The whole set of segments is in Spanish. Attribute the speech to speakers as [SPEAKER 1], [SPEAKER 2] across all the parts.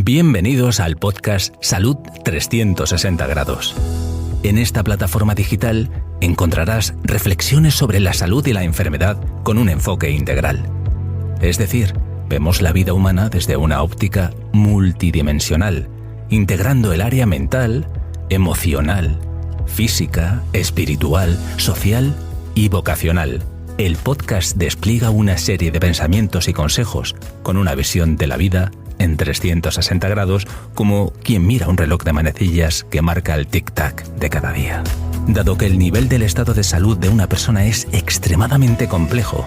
[SPEAKER 1] Bienvenidos al podcast Salud 360 grados. En esta plataforma digital encontrarás reflexiones sobre la salud y la enfermedad con un enfoque integral. Es decir, vemos la vida humana desde una óptica multidimensional, integrando el área mental, emocional, física, espiritual, social y vocacional. El podcast despliega una serie de pensamientos y consejos con una visión de la vida en 360 grados, como quien mira un reloj de manecillas que marca el tic-tac de cada día. Dado que el nivel del estado de salud de una persona es extremadamente complejo,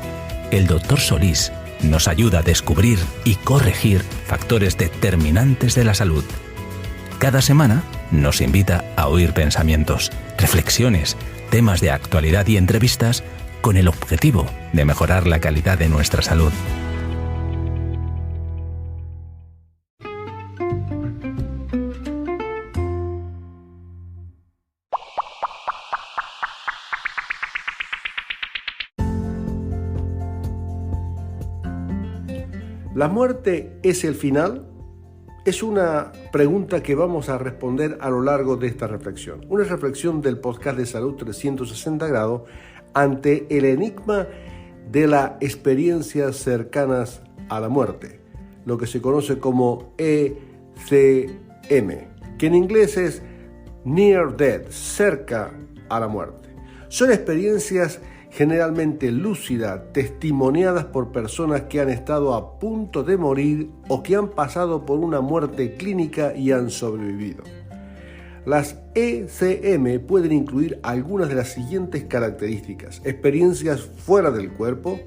[SPEAKER 1] el Dr. Solís nos ayuda a descubrir y corregir factores determinantes de la salud. Cada semana nos invita a oír pensamientos, reflexiones, temas de actualidad y entrevistas con el objetivo de mejorar la calidad de nuestra salud.
[SPEAKER 2] ¿La muerte es el final? Es una pregunta que vamos a responder a lo largo de esta reflexión. Una reflexión del podcast de Salud 360 grados ante el enigma de las experiencias cercanas a la muerte, lo que se conoce como ECM, que en inglés es Near Death, cerca a la muerte. Son experiencias generalmente lúcidas, testimoniadas por personas que han estado a punto de morir o que han pasado por una muerte clínica y han sobrevivido. Las ECM pueden incluir algunas de las siguientes características: experiencias fuera del cuerpo,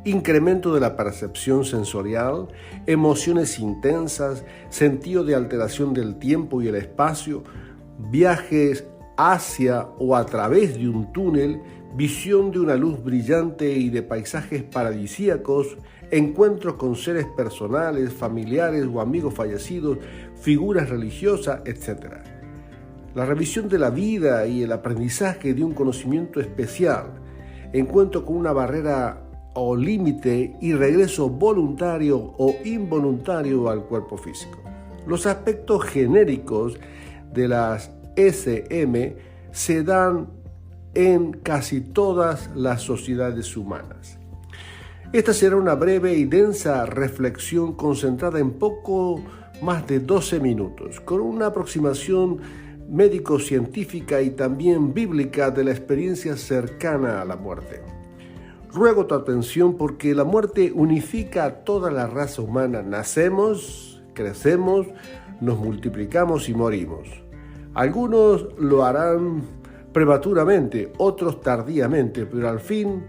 [SPEAKER 2] incremento de la percepción sensorial, emociones intensas, sentido de alteración del tiempo y el espacio, viajes hacia o a través de un túnel, visión de una luz brillante y de paisajes paradisíacos, encuentros con seres personales, familiares o amigos fallecidos, figuras religiosas, etc. La revisión de la vida y el aprendizaje de un conocimiento especial, encuentro con una barrera o límite y regreso voluntario o involuntario al cuerpo físico. Los aspectos genéricos de las ECM se dan en casi todas las sociedades humanas. Esta será una breve y densa reflexión concentrada en poco más de 12 minutos, con una aproximación médico-científica y también bíblica de la experiencia cercana a la muerte. Ruego tu atención porque la muerte unifica a toda la raza humana. Nacemos, crecemos, nos multiplicamos y morimos. Algunos lo harán prematuramente, otros tardíamente, pero al fin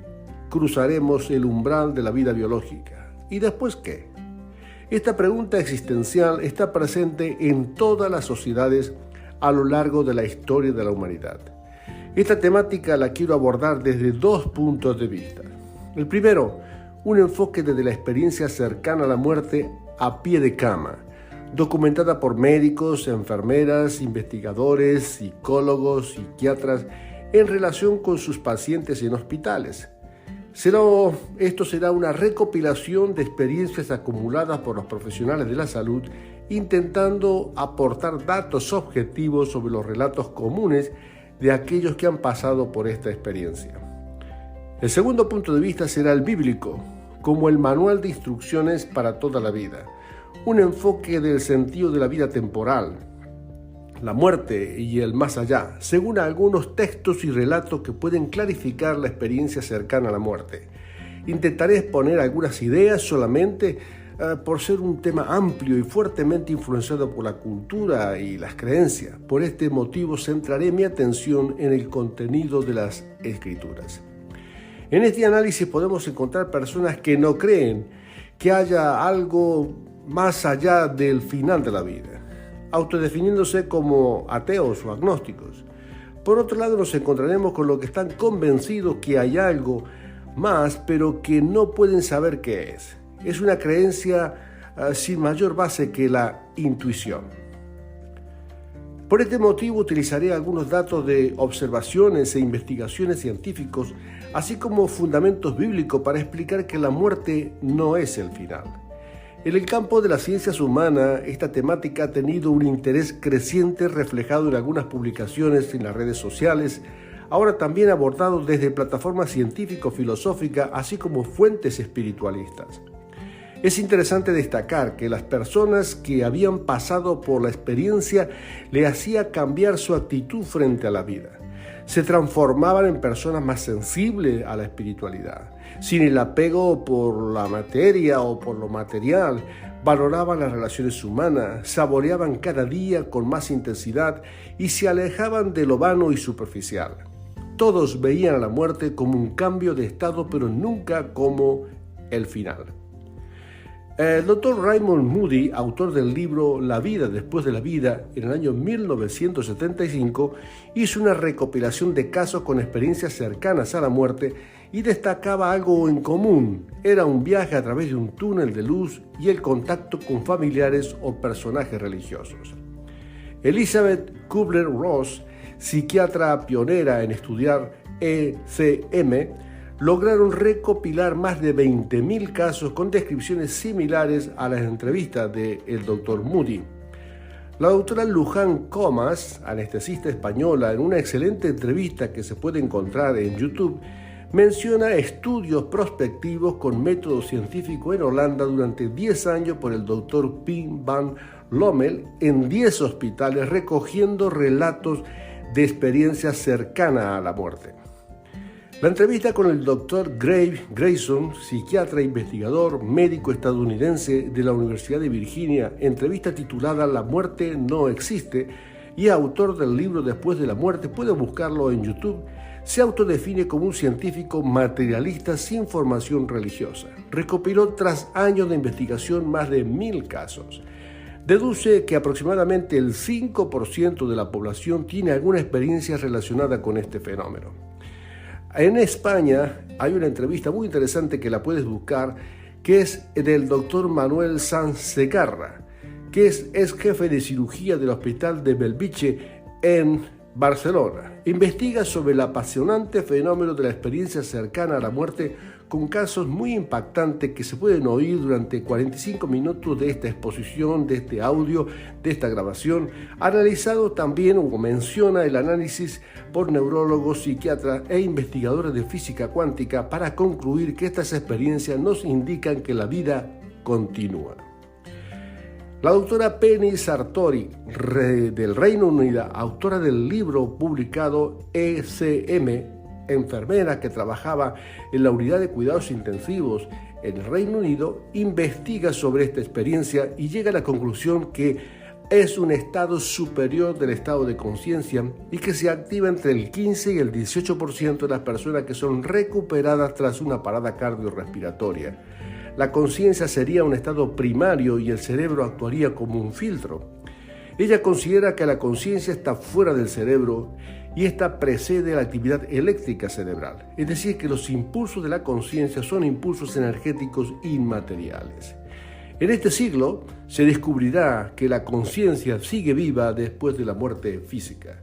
[SPEAKER 2] cruzaremos el umbral de la vida biológica. ¿Y después qué? Esta pregunta existencial está presente en todas las sociedades a lo largo de la historia de la humanidad. Esta temática la quiero abordar desde dos puntos de vista. El primero, un enfoque desde la experiencia cercana a la muerte a pie de cama, documentada por médicos, enfermeras, investigadores, psicólogos, psiquiatras en relación con sus pacientes en hospitales. Esto será una recopilación de experiencias acumuladas por los profesionales de la salud, intentando aportar datos objetivos sobre los relatos comunes de aquellos que han pasado por esta experiencia. El segundo punto de vista será el bíblico, como el manual de instrucciones para toda la vida. Un enfoque del sentido de la vida temporal, la muerte y el más allá, según algunos textos y relatos que pueden clarificar la experiencia cercana a la muerte. Intentaré exponer algunas ideas solamente por ser un tema amplio y fuertemente influenciado por la cultura y las creencias. Por este motivo centraré mi atención en el contenido de las Escrituras. En este análisis podemos encontrar personas que no creen que haya algo más allá del final de la vida, autodefiniéndose como ateos o agnósticos. Por otro lado, nos encontraremos con los que están convencidos que hay algo más, pero que no pueden saber qué es. Es una creencia sin mayor base que la intuición. Por este motivo utilizaré algunos datos de observaciones e investigaciones científicos, así como fundamentos bíblicos para explicar que la muerte no es el final. En el campo de las ciencias humanas, esta temática ha tenido un interés creciente reflejado en algunas publicaciones en las redes sociales, ahora también abordado desde plataformas científico-filosóficas, así como fuentes espiritualistas. Es interesante destacar que las personas que habían pasado por la experiencia le hacía cambiar su actitud frente a la vida. Se transformaban en personas más sensibles a la espiritualidad, sin el apego por la materia o por lo material. Valoraban las relaciones humanas, saboreaban cada día con más intensidad y se alejaban de lo vano y superficial. Todos veían a la muerte como un cambio de estado, pero nunca como el final. El Dr. Raymond Moody, autor del libro La vida después de la vida, en el año 1975, hizo una recopilación de casos con experiencias cercanas a la muerte y destacaba algo en común. Era un viaje a través de un túnel de luz y el contacto con familiares o personajes religiosos. Elizabeth Kubler-Ross, psiquiatra pionera en estudiar ECM, lograron recopilar más de 20.000 casos con descripciones similares a las entrevistas del Dr. Moody. La doctora Luján Comas, anestesista española, en una excelente entrevista que se puede encontrar en YouTube, menciona estudios prospectivos con método científico en Holanda durante 10 años por el Dr. Pim van Lommel en 10 hospitales, recogiendo relatos de experiencias cercanas a la muerte. La entrevista con el Dr. Grayson, psiquiatra e investigador médico estadounidense de la Universidad de Virginia, entrevista titulada La muerte no existe, y autor del libro Después de la muerte, puede buscarlo en YouTube, se autodefine como un científico materialista sin formación religiosa. Recopiló tras años de investigación más de 1.000 casos. Deduce que aproximadamente el 5% de la población tiene alguna experiencia relacionada con este fenómeno. En España hay una entrevista muy interesante que la puedes buscar, que es del doctor Manuel Sanz Segarra, que es jefe de cirugía del Hospital de Bellvitge en Barcelona. Investiga sobre el apasionante fenómeno de la experiencia cercana a la muerte con casos muy impactantes que se pueden oír durante 45 minutos de esta exposición, de este audio, de esta grabación. Analizado también, o menciona el análisis por neurólogos, psiquiatras e investigadores de física cuántica para concluir que estas experiencias nos indican que la vida continúa. La doctora Penny Sartori, del Reino Unido, autora del libro publicado ECM, enfermera que trabajaba en la unidad de cuidados intensivos en el Reino Unido, investiga sobre esta experiencia y llega a la conclusión que es un estado superior del estado de conciencia y que se activa entre el 15 y el 18% de las personas que son recuperadas tras una parada cardiorrespiratoria. La conciencia sería un estado primario y el cerebro actuaría como un filtro. Ella considera que la conciencia está fuera del cerebro y esta precede a la actividad eléctrica cerebral, es decir, que los impulsos de la conciencia son impulsos energéticos inmateriales. En este siglo se descubrirá que la conciencia sigue viva después de la muerte física.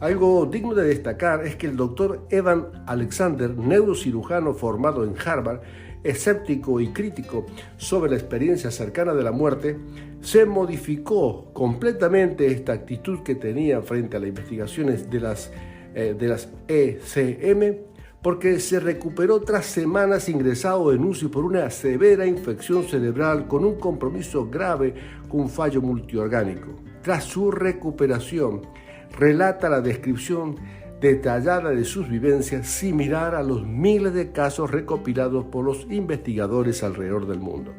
[SPEAKER 2] Algo digno de destacar es que el doctor Evan Alexander, neurocirujano formado en Harvard, escéptico y crítico sobre la experiencia cercana de la muerte, se modificó completamente esta actitud que tenía frente a las investigaciones de las ECM, porque se recuperó tras semanas ingresado en UCI por una severa infección cerebral con un compromiso grave con un fallo multiorgánico. Tras su recuperación, relata la descripción detallada de sus vivencias, similar a los miles de casos recopilados por los investigadores alrededor del mundo.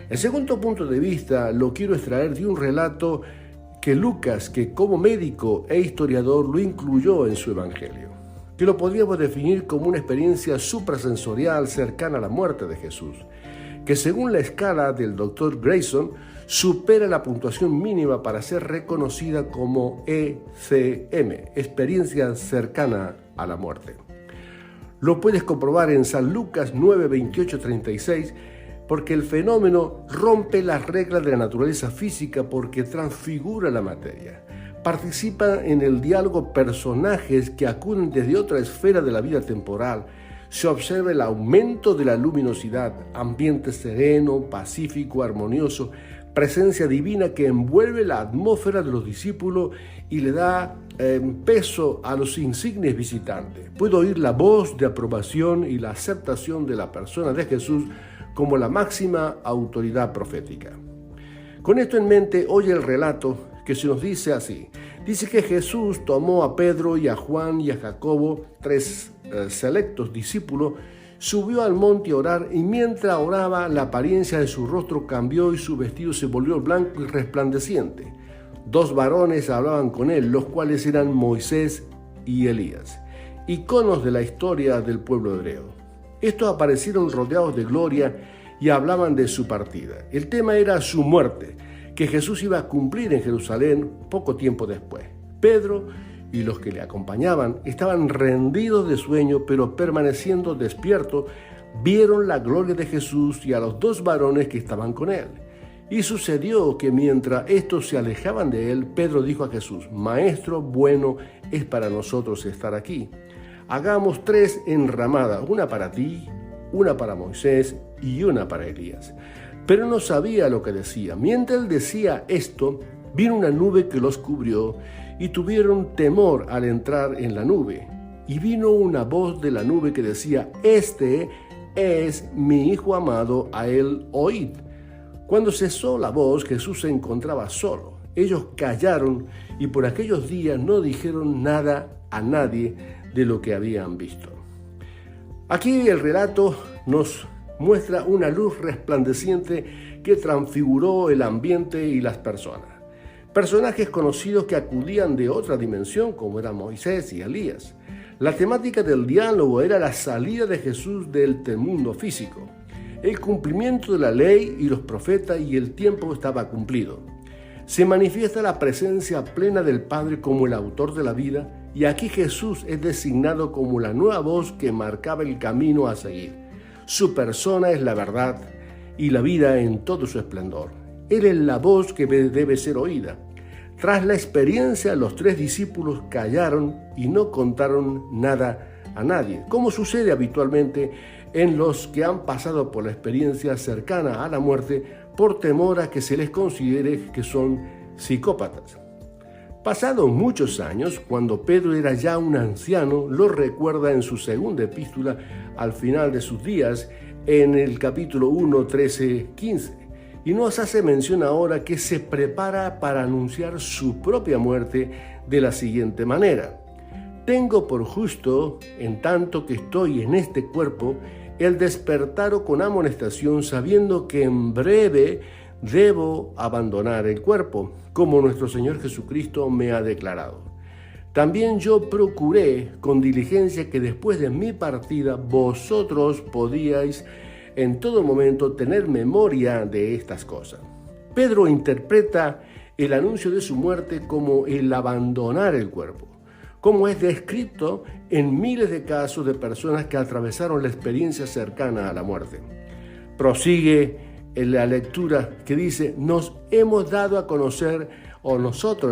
[SPEAKER 2] El segundo punto de vista lo quiero extraer de un relato que Lucas, que como médico e historiador lo incluyó en su evangelio, que lo podríamos definir como una experiencia suprasensorial cercana a la muerte de Jesús, que según la escala del Dr. Grayson, supera la puntuación mínima para ser reconocida como ECM, experiencia cercana a la muerte. Lo puedes comprobar en San Lucas 9, 28, 36, porque el fenómeno rompe las reglas de la naturaleza física porque transfigura la materia. Participa en el diálogo personajes que acuden desde otra esfera de la vida temporal, se observa el aumento de la luminosidad, ambiente sereno, pacífico, armonioso, presencia divina que envuelve la atmósfera de los discípulos y le da peso a los insignes visitantes. Puedo oír la voz de aprobación y la aceptación de la persona de Jesús como la máxima autoridad profética. Con esto en mente, oye el relato que se nos dice así. Dice que Jesús tomó a Pedro y a Juan y a Jacobo, 3 selectos discípulos, subió al monte a orar y mientras oraba la apariencia de su rostro cambió y su vestido se volvió blanco y resplandeciente. 2 varones hablaban con él, los cuales eran Moisés y Elías, iconos de la historia del pueblo hebreo. Estos aparecieron rodeados de gloria y hablaban de su partida. El tema era su muerte, que Jesús iba a cumplir en Jerusalén poco tiempo después. Pedro y los que le acompañaban estaban rendidos de sueño, pero permaneciendo despiertos, vieron la gloria de Jesús y a los 2 varones que estaban con él. Y sucedió que mientras estos se alejaban de él, Pedro dijo a Jesús: Maestro, bueno es para nosotros estar aquí. Hagamos 3 enramadas, una para ti, una para Moisés y una para Elías. Pero no sabía lo que decía. Mientras él decía esto, vino una nube que los cubrió y tuvieron temor al entrar en la nube. Y vino una voz de la nube que decía: Este es mi Hijo amado, a él oíd. Cuando cesó la voz, Jesús se encontraba solo. Ellos callaron y por aquellos días no dijeron nada a nadie de lo que habían visto. Aquí el relato nos muestra una luz resplandeciente que transfiguró el ambiente y las personas. Personajes conocidos que acudían de otra dimensión, como eran Moisés y Elías. La temática del diálogo era la salida de Jesús del mundo físico, el cumplimiento de la ley y los profetas, y el tiempo estaba cumplido. Se manifiesta la presencia plena del Padre como el autor de la vida, y aquí Jesús es designado como la nueva voz que marcaba el camino a seguir. Su persona es la verdad y la vida en todo su esplendor. Él es la voz que debe ser oída. Tras la experiencia, los 3 discípulos callaron y no contaron nada a nadie, como sucede habitualmente en los que han pasado por la experiencia cercana a la muerte por temor a que se les considere que son psicópatas. Pasados muchos años, cuando Pedro era ya un anciano, lo recuerda en su segunda epístola al final de sus días, en el capítulo 1, 13, 15, y nos hace mención ahora que se prepara para anunciar su propia muerte de la siguiente manera: Tengo por justo, en tanto que estoy en este cuerpo, el despertaros con amonestación, sabiendo que en breve debo abandonar el cuerpo, como nuestro Señor Jesucristo me ha declarado. También yo procuré con diligencia que después de mi partida vosotros podíais en todo momento tener memoria de estas cosas. Pedro interpreta el anuncio de su muerte como el abandonar el cuerpo, como es descrito en miles de casos de personas que atravesaron la experiencia cercana a la muerte. Prosigue en la lectura que dice: nosotros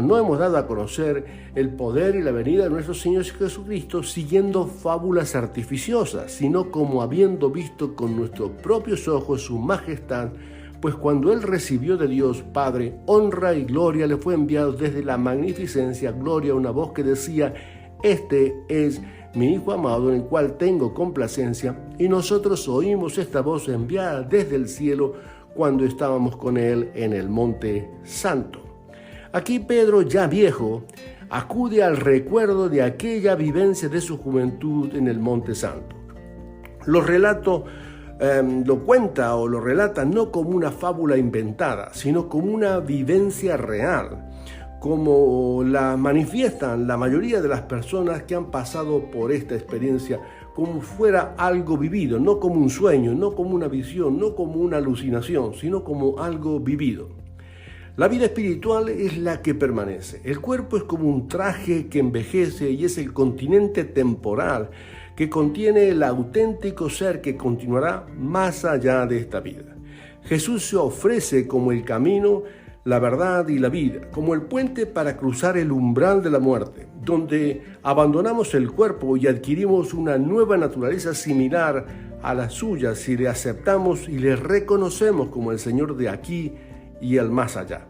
[SPEAKER 2] no hemos dado a conocer el poder y la venida de nuestro Señor Jesucristo siguiendo fábulas artificiosas, sino como habiendo visto con nuestros propios ojos su majestad, pues cuando Él recibió de Dios Padre honra y gloria, le fue enviado desde la magnificencia gloria una voz que decía: Este es mi Hijo amado, en el cual tengo complacencia. Y nosotros oímos esta voz enviada desde el cielo cuando estábamos con Él en el Monte Santo. Aquí Pedro, ya viejo, acude al recuerdo de aquella vivencia de su juventud en el Monte Santo. Los relatos lo cuenta o lo relata no como una fábula inventada, sino como una vivencia real, como la manifiestan la mayoría de las personas que han pasado por esta experiencia, como fuera algo vivido, no como un sueño, no como una visión, no como una alucinación, sino como algo vivido. La vida espiritual es la que permanece. El cuerpo es como un traje que envejece y es el continente temporal que contiene el auténtico ser que continuará más allá de esta vida. Jesús se ofrece como el camino, la verdad y la vida, como el puente para cruzar el umbral de la muerte, donde abandonamos el cuerpo y adquirimos una nueva naturaleza similar a la suya si le aceptamos y le reconocemos como el Señor de aquí y el más allá.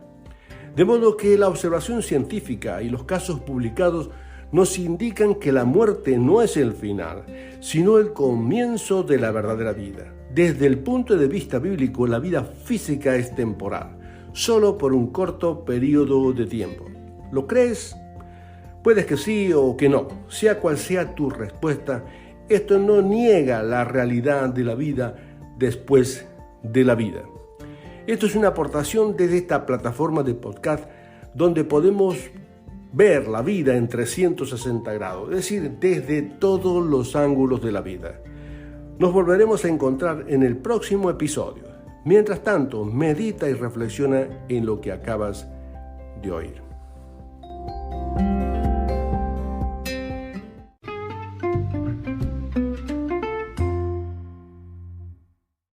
[SPEAKER 2] De modo que la observación científica y los casos publicados nos indican que la muerte no es el final, sino el comienzo de la verdadera vida. Desde el punto de vista bíblico, la vida física es temporal, solo por un corto periodo de tiempo. ¿Lo crees? Puedes que sí o que no. Sea cual sea tu respuesta, esto no niega la realidad de la vida después de la vida. Esto es una aportación desde esta plataforma de podcast donde podemos ver la vida en 360 grados, es decir, desde todos los ángulos de la vida. Nos volveremos a encontrar en el próximo episodio. Mientras tanto, medita y reflexiona en lo que acabas de oír.